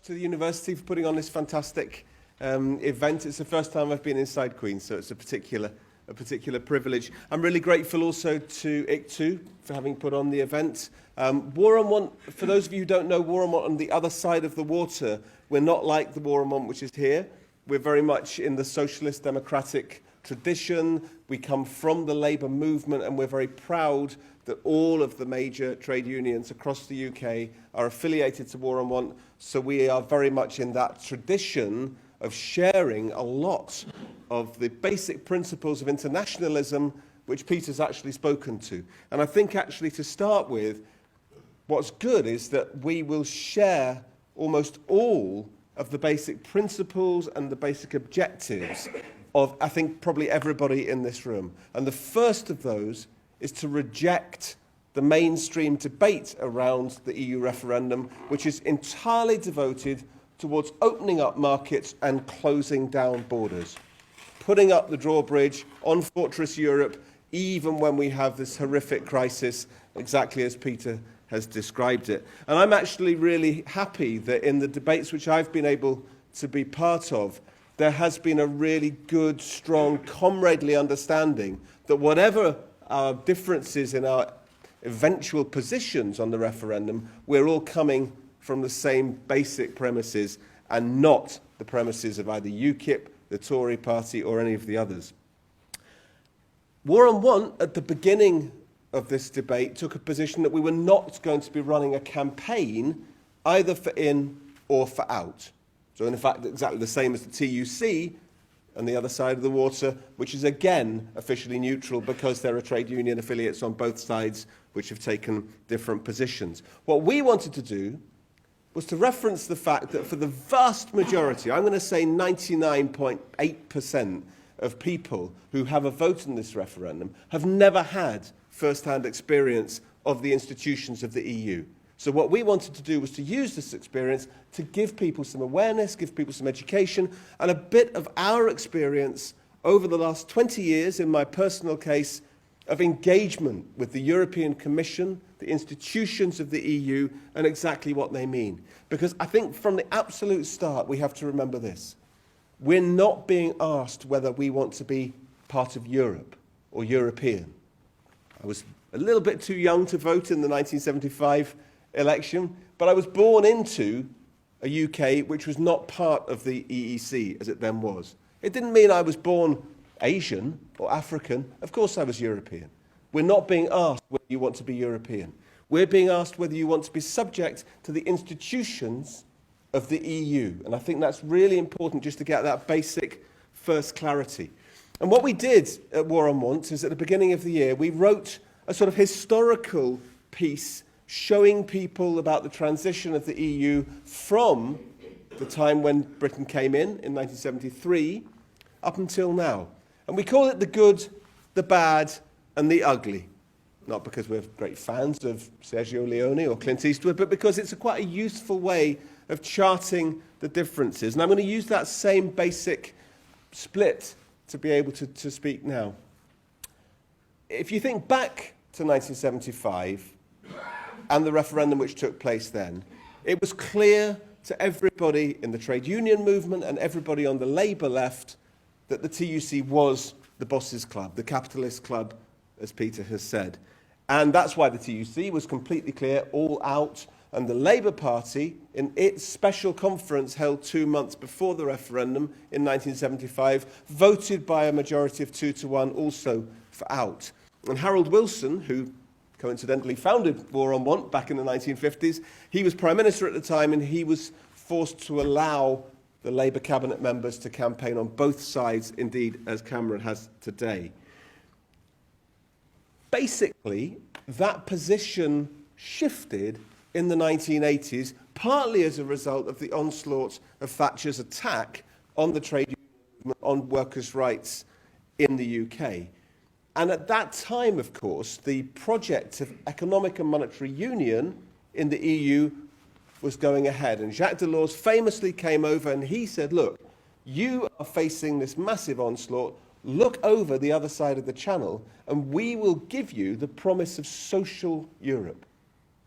to the university for putting on this fantastic event. It's the first time I've been inside Queen's, so it's a particular privilege. I'm really grateful also to QUB for having put on the event. War on Want, for those of you who don't know, War on Want on the other side of the water, we're not like the War on Want which is here. We're very much in the socialist democratic tradition. We come from the Labour movement, and we're very proud that all of the major trade unions across the UK are affiliated to War on Want. So we are very much in that tradition of sharing a lot of the basic principles of internationalism, which Peter's actually spoken to. And I think actually to start with, what's good is that we will share almost all of the basic principles and the basic objectives of, I think, probably everybody in this room. And the first of those is to reject the mainstream debate around the EU referendum, which is entirely devoted towards opening up markets and closing down borders, putting up the drawbridge on Fortress Europe, even when we have this horrific crisis, exactly as Peter has described it. And I'm actually really happy that in the debates which I've been able to be part of, there has been a really good, strong, comradely understanding that whatever our differences in our eventual positions on the referendum, we're all coming from the same basic premises and not the premises of either UKIP, the Tory party, or any of the others. War on Want, at the beginning of this debate, took a position that we were not going to be running a campaign either for in or for out. So in fact, exactly the same as the TUC and the other side of the water, which is again officially neutral because there are trade union affiliates on both sides which have taken different positions. What we wanted to do was to reference the fact that for the vast majority, I'm going to say 99.8% of people who have a vote in this referendum have never had first-hand experience of the institutions of the EU. So what we wanted to do was to use this experience to give people some awareness, give people some education, and a bit of our experience over the last 20 years, in my personal case, of engagement with the European Commission, the institutions of the EU, and exactly what they mean. Because I think from the absolute start, we have to remember this. We're not being asked whether we want to be part of Europe or European. I was a little bit too young to vote in the 1975 election, but I was born into a UK which was not part of the EEC as it then was. It didn't mean I was born Asian or African. Of course I was European. We're not being asked whether you want to be European. We're being asked whether you want to be subject to the institutions of the EU. And I think that's really important just to get that basic first clarity. And what we did at War on Want is at the beginning of the year, we wrote a sort of historical piece showing people about the transition of the EU from the time when Britain came in 1973, up until now. And we call it the good, the bad, and the ugly. Not because we're great fans of Sergio Leone or Clint Eastwood, but because it's quite a useful way of charting the differences. And I'm going to use that same basic split to be able to speak now. If you think back to 1975 and the referendum which took place then, it was clear to everybody in the trade union movement and everybody on the Labour left that the TUC was the boss's club, the capitalist club, as Peter has said. And that's why the TUC was completely clear, all out. And the Labour Party, in its special conference held 2 months before the referendum in 1975, voted by a majority of 2-1 also for out. And Harold Wilson, who coincidentally founded War on Want back in the 1950s, he was Prime Minister at the time, and he was forced to allow the Labour cabinet members to campaign on both sides, indeed, as Cameron has today. Basically, that position shifted in the 1980s, partly as a result of the onslaught of Thatcher's attack on the trade union movement, on workers' rights in the UK. And at that time, of course, the project of economic and monetary union in the EU was going ahead. And Jacques Delors famously came over and he said, look, you are facing this massive onslaught. Look over the other side of the channel and we will give you the promise of social Europe.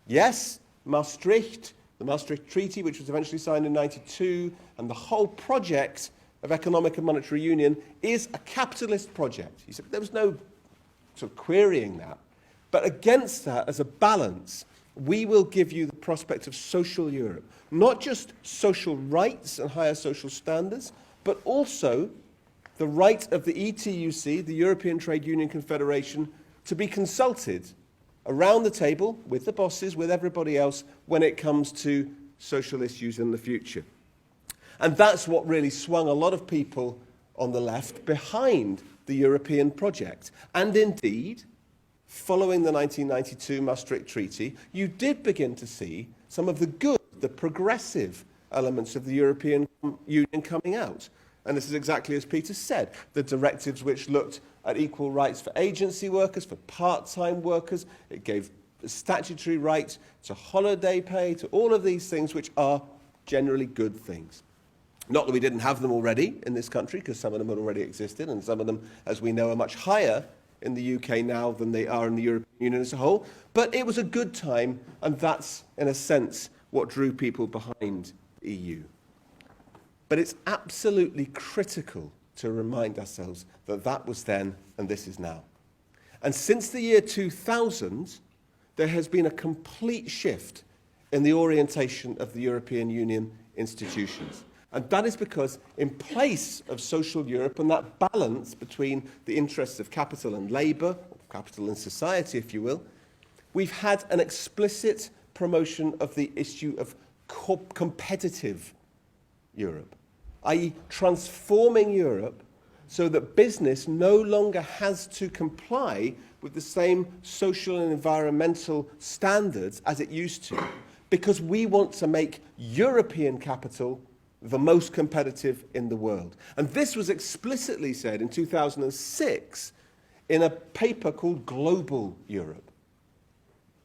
Yes, Maastricht, the Maastricht Treaty, which was eventually signed in 92, and the whole project of economic and monetary union is a capitalist project. He said there was no sort of querying that. But against that, as a balance, we will give you the prospect of social Europe. Not just social rights and higher social standards, but also the right of the ETUC, the European Trade Union Confederation, to be consulted around the table with the bosses, with everybody else, when it comes to social issues in the future. And that's what really swung a lot of people on the left behind the European project. And indeed, following the 1992 Maastricht Treaty, you did begin to see some of the good, the progressive elements of the European Union coming out. And this is exactly as Peter said, the directives which looked at equal rights for agency workers, for part-time workers. It gave a statutory right to holiday pay, to all of these things which are generally good things. Not that we didn't have them already in this country, because some of them had already existed, and some of them, as we know, are much higher in the UK now than they are in the European Union as a whole. But it was a good time, and that's, in a sense, what drew people behind the EU. But it's absolutely critical to remind ourselves that that was then and this is now. And since the year 2000, there has been a complete shift in the orientation of the European Union institutions. And that is because in place of social Europe and that balance between the interests of capital and labour, or capital and society, if you will, we've had an explicit promotion of the issue of competitive Europe, i.e. transforming Europe so that business no longer has to comply with the same social and environmental standards as it used to, because we want to make European capital the most competitive in the world. And this was explicitly said in 2006 in a paper called Global Europe,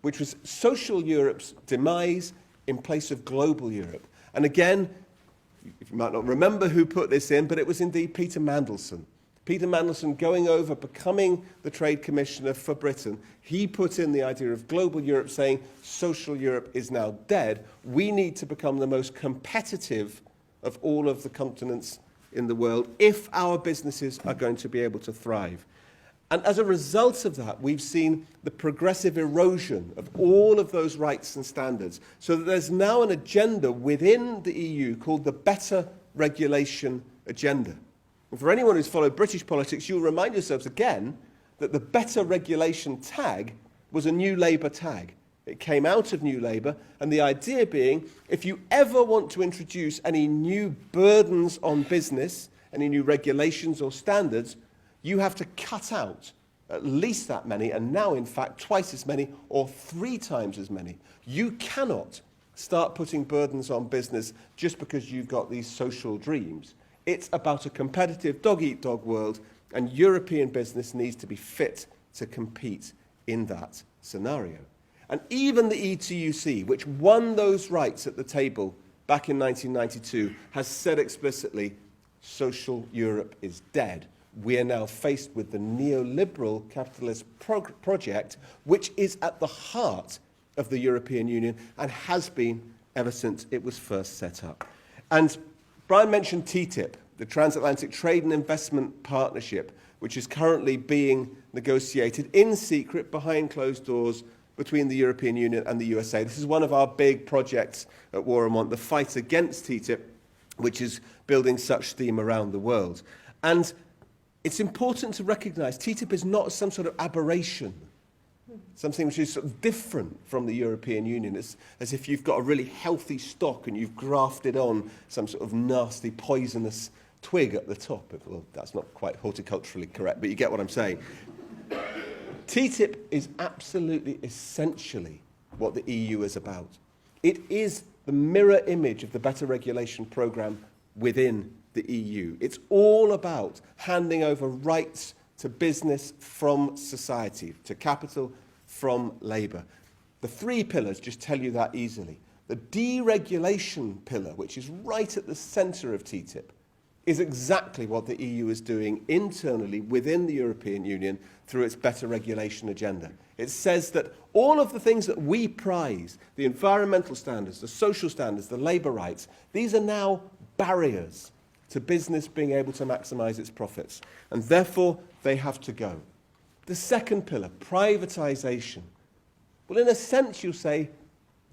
which was social Europe's demise in place of global Europe. And again, you might not remember who put this in, but it was indeed Peter Mandelson. Peter Mandelson going over, becoming the Trade Commissioner for Britain, he put in the idea of global Europe, saying social Europe is now dead. We need to become the most competitive of all of the continents in the world if our businesses are going to be able to thrive. And as a result of that, we've seen the progressive erosion of all of those rights and standards, so that there's now an agenda within the EU called the Better Regulation Agenda. And for anyone who's followed British politics, you'll remind yourselves again that the Better Regulation tag was a New Labour tag. It came out of New Labour, and the idea being, if you ever want to introduce any new burdens on business, any new regulations or standards, you have to cut out at least that many, and now, in fact, twice as many or 3 times as many. You cannot start putting burdens on business just because you've got these social dreams. It's about a competitive dog-eat-dog world, and European business needs to be fit to compete in that scenario. And even the ETUC, which won those rights at the table back in 1992, has said explicitly, social Europe is dead. We are now faced with the neoliberal capitalist project, which is at the heart of the European Union and has been ever since it was first set up. And Brian mentioned TTIP, the Transatlantic Trade and Investment Partnership, which is currently being negotiated in secret behind closed doors between the European Union and the USA. This is one of our big projects at Waremont, the fight against TTIP, which is building such steam around the world. And it's important to recognise TTIP is not some sort of aberration, something which is sort of different from the European Union. It's as if you've got a really healthy stock and you've grafted on some sort of nasty, poisonous twig at the top. Well, that's not quite horticulturally correct, but you get what I'm saying. TTIP is absolutely essentially what the EU is about. It is the mirror image of the Better Regulation Programme within the EU. It's all about handing over rights to business from society, to capital from labour. The 3 pillars just tell you that easily. The deregulation pillar, which is right at the centre of TTIP, is exactly what the EU is doing internally within the European Union through its better regulation agenda. It says that all of the things that we prize, the environmental standards, the social standards, the labour rights, these are now barriers to business being able to maximise its profits. And therefore, they have to go. The second pillar, privatisation. Well, in a sense, you'll say,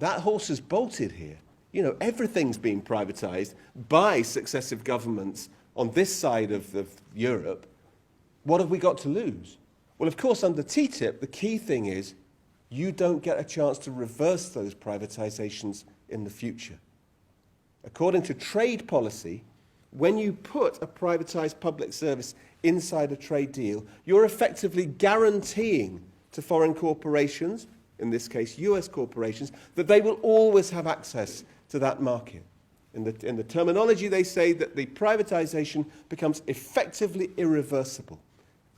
that horse has bolted here. You know, everything's been privatised by successive governments on this side of Europe. What have we got to lose? Well, of course, under TTIP, the key thing is you don't get a chance to reverse those privatisations in the future. According to trade policy, when you put a privatised public service inside a trade deal, you're effectively guaranteeing to foreign corporations, in this case US corporations, that they will always have access to that market. In the terminology, they say that the privatisation becomes effectively irreversible.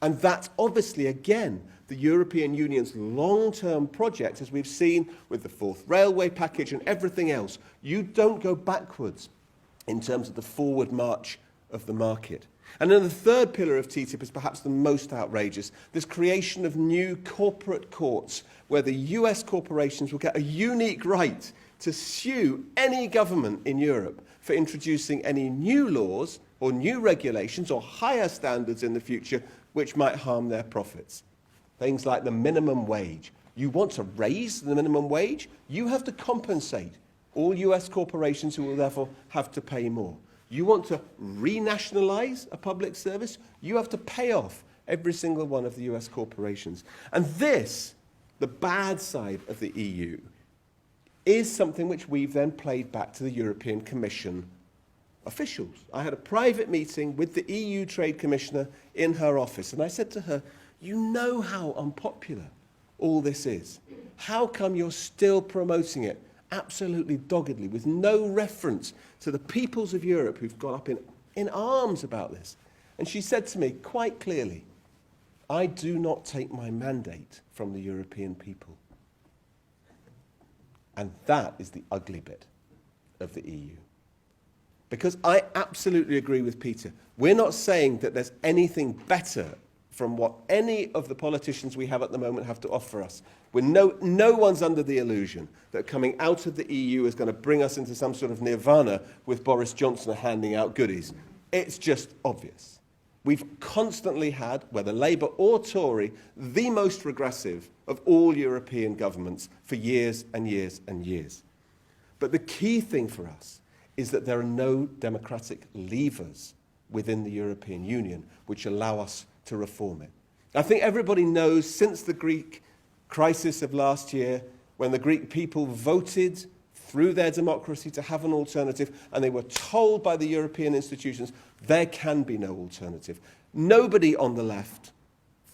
And that's obviously, again, the European Union's long-term project, as we've seen with the fourth railway package and everything else. You don't go backwards in terms of the forward march of the market. And then the third pillar of TTIP is perhaps the most outrageous, this creation of new corporate courts where the US corporations will get a unique right to sue any government in Europe for introducing any new laws or new regulations or higher standards in the future which might harm their profits. Things like the minimum wage. You want to raise the minimum wage? You have to compensate all US corporations who will therefore have to pay more. You want to renationalize a public service? You have to pay off every single one of the US corporations. And this, the bad side of the EU, is something which we've then played back to the European Commission officials. I had a private meeting with the EU Trade Commissioner in her office, and I said to her, you know how unpopular all this is. How come you're still promoting it absolutely doggedly, with no reference to the peoples of Europe who've got up in arms about this? And she said to me quite clearly, I do not take my mandate from the European people. And that is the ugly bit of the EU. Because I absolutely agree with Peter. We're not saying that there's anything better from what any of the politicians we have at the moment have to offer us. No one's under the illusion that coming out of the EU is going to bring us into some sort of nirvana with Boris Johnson handing out goodies. It's just obvious. We've constantly had, whether Labour or Tory, the most regressive of all European governments for years and years and years. But the key thing for us is that there are no democratic levers within the European Union which allow us to reform it. I think everybody knows since the Greek crisis of last year, when the Greek people voted through their democracy to have an alternative, and they were told by the European institutions there can be no alternative. Nobody on the left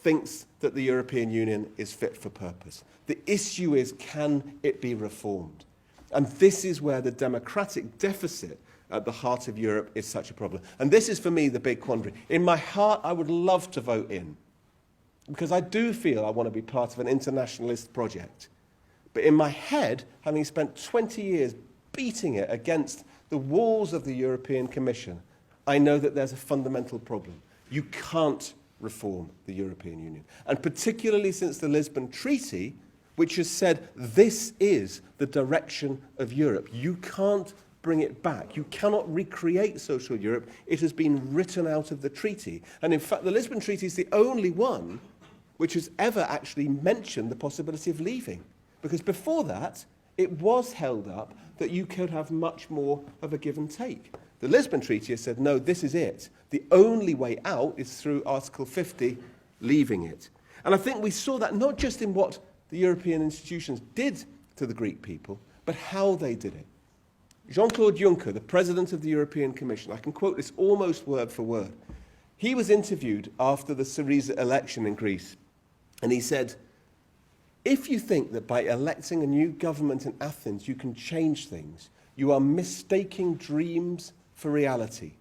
thinks that the European Union is fit for purpose. The issue is, can it be reformed? And this is where the democratic deficit at the heart of Europe is such a problem. And this is, for me, the big quandary. In my heart, I would love to vote in, because I do feel I want to be part of an internationalist project. But in my head, having spent 20 years beating it against the walls of the European Commission, I know that there's a fundamental problem. You can't reform the European Union. And particularly since the Lisbon Treaty, which has said this is the direction of Europe. You can't bring it back. You cannot recreate social Europe. It has been written out of the treaty. And in fact, the Lisbon Treaty is the only one which has ever actually mentioned the possibility of leaving. Because before that, it was held up that you could have much more of a give and take. The Lisbon Treaty has said, no, this is it. The only way out is through Article 50, leaving it. And I think we saw that not just in what the European institutions did to the Greek people, but how they did it. Jean-Claude Juncker, the president of the European Commission, I can quote this almost word for word. He was interviewed after the Syriza election in Greece, and he said, if you think that by electing a new government in Athens you can change things, you are mistaking dreams for reality.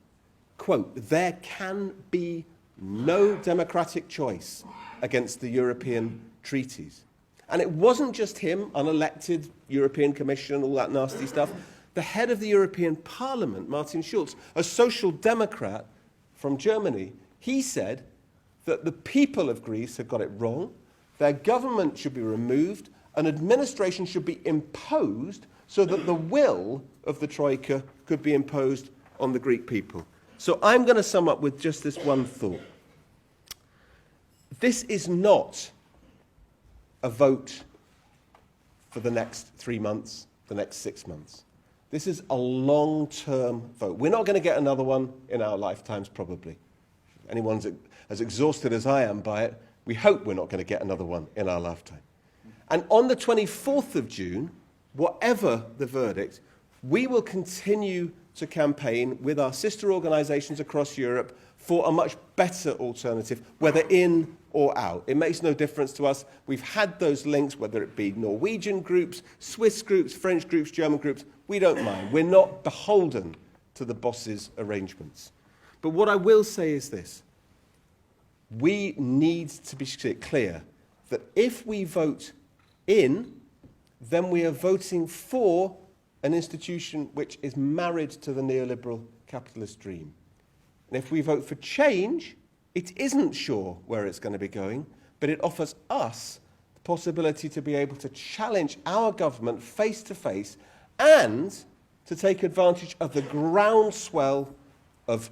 Quote, there can be no democratic choice against the European treaties. And it wasn't just him, unelected European Commission, all that nasty stuff. The head of the European Parliament, Martin Schulz, a social democrat from Germany, he said that the people of Greece had got it wrong, their government should be removed, an administration should be imposed so that the will of the Troika could be imposed on the Greek people. So I'm going to sum up with just this one thought. This is not a vote for the next 3 months, the next 6 months. This is a long-term vote. We're not going to get another one in our lifetimes, probably. Anyone's as exhausted as I am by it, we hope we're not going to get another one in our lifetime. And on the 24th of June, whatever the verdict, we will continue to campaign with our sister organisations across Europe for a much better alternative, whether in or out. It makes no difference to us. We've had those links, whether it be Norwegian groups, Swiss groups, French groups, German groups. We don't mind. We're not beholden to the boss's arrangements. But what I will say is this. We need to be clear that if we vote in, then we are voting for an institution which is married to the neoliberal capitalist dream. And if we vote for change, it isn't sure where it's going to be going, but it offers us the possibility to be able to challenge our government face to face and to take advantage of the groundswell of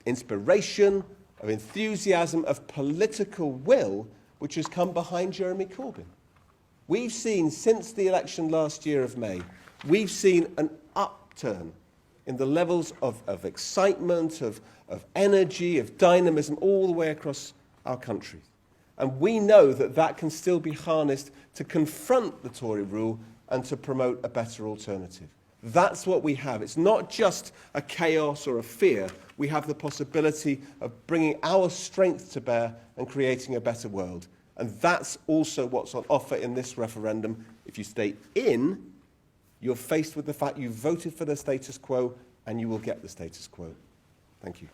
inspiration, of enthusiasm, of political will, which has come behind Jeremy Corbyn. We've seen, since the election last year of May, we've seen an upturn in the levels of excitement, of energy, of dynamism all the way across our country. And we know that that can still be harnessed to confront the Tory rule and to promote a better alternative. That's what we have. It's not just a chaos or a fear. We have the possibility of bringing our strength to bear and creating a better world. And that's also what's on offer in this referendum. If you stay in, you're faced with the fact you voted for the status quo, and you will get the status quo. Thank you.